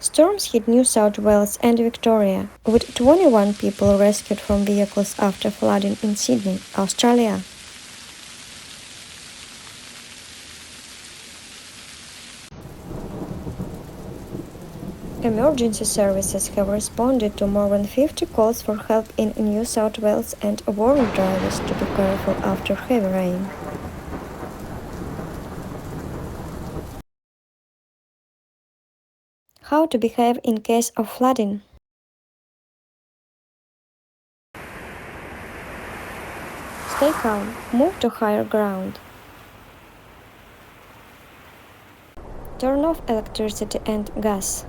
Storms hit New South Wales and Victoria, with 21 people rescued from vehicles after flooding in Sydney, Australia. Emergency services have responded to more than 50 calls for help in New South Wales and warned drivers to be careful after heavy rain. How to behave in case of flooding? Stay calm, move to higher ground. Turn off electricity and gas.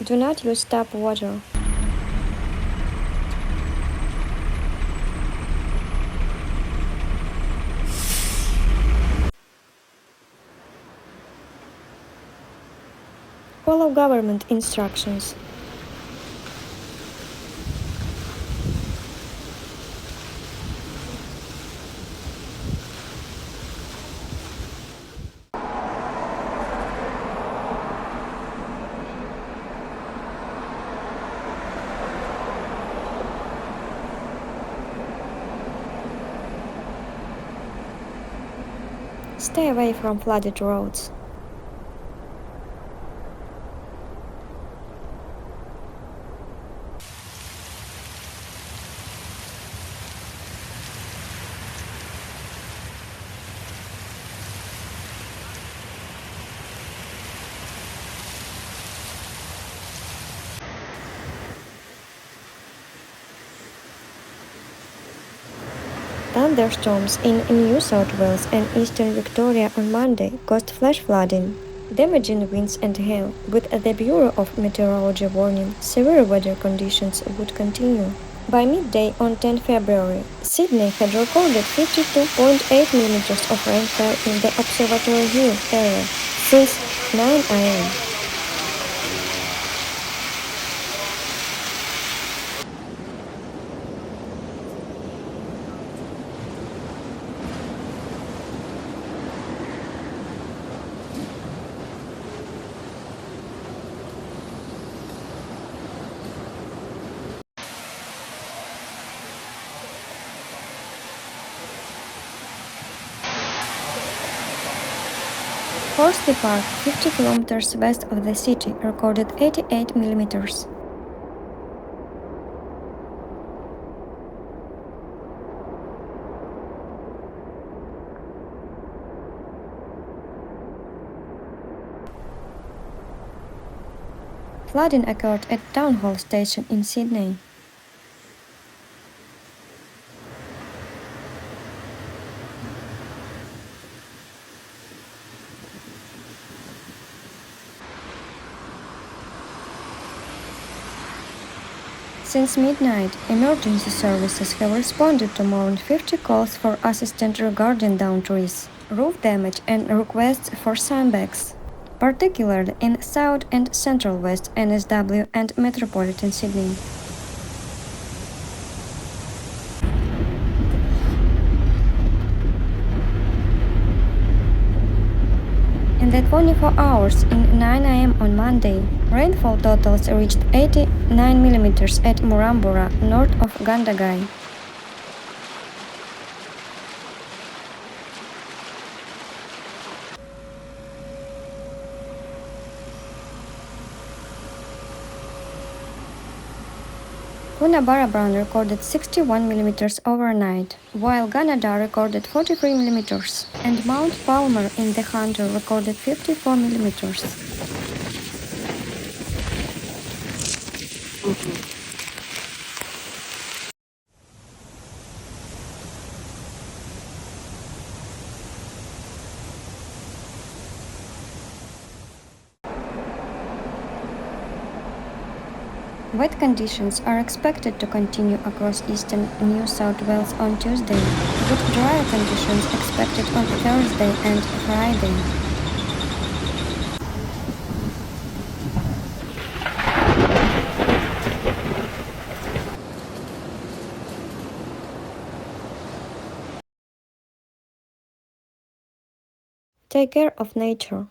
Do not use tap water. Follow government instructions. Stay away from flooded roads. Thunderstorms in New South Wales and eastern Victoria on Monday caused flash flooding, damaging winds and hail, with the Bureau of Meteorology warning severe weather conditions would continue. By midday on 10 February, Sydney had recorded 52.8 millimeters of rainfall in the Observatory Hill area since 9 am. Horsley Park, 50 kilometers west of the city, recorded 88 millimeters. Flooding occurred at Town Hall Station in Sydney. Since midnight, emergency services have responded to more than 50 calls for assistance regarding downed trees, roof damage and requests for sandbags, particularly in South and Central West NSW and Metropolitan Sydney. In the 24 hours in 9 am on Monday, rainfall totals reached 89 millimeters at Murrumburra, north of Gundagai. Coonabarabran recorded 61 millimeters overnight, while Gunnedah recorded 43 millimeters, and Mount Palmer in the Hunter recorded 54 millimeters. Wet conditions are expected to continue across eastern New South Wales on Tuesday, with drier conditions expected on Thursday and Friday. Take care of nature.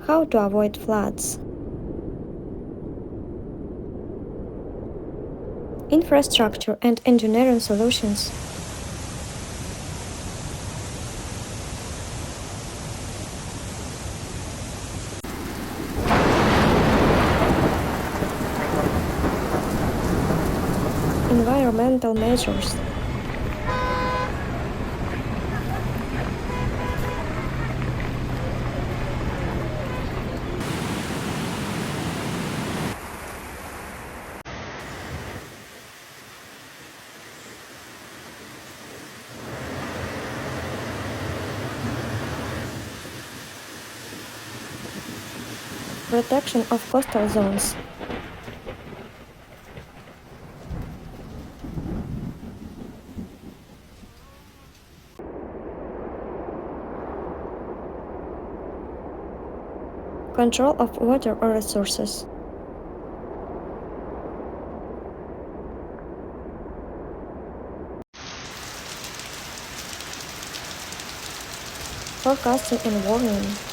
How to avoid floods? Infrastructure and engineering solutions. Environmental measures. Protection of coastal zones. Control of water or resources. Forecasting and warning.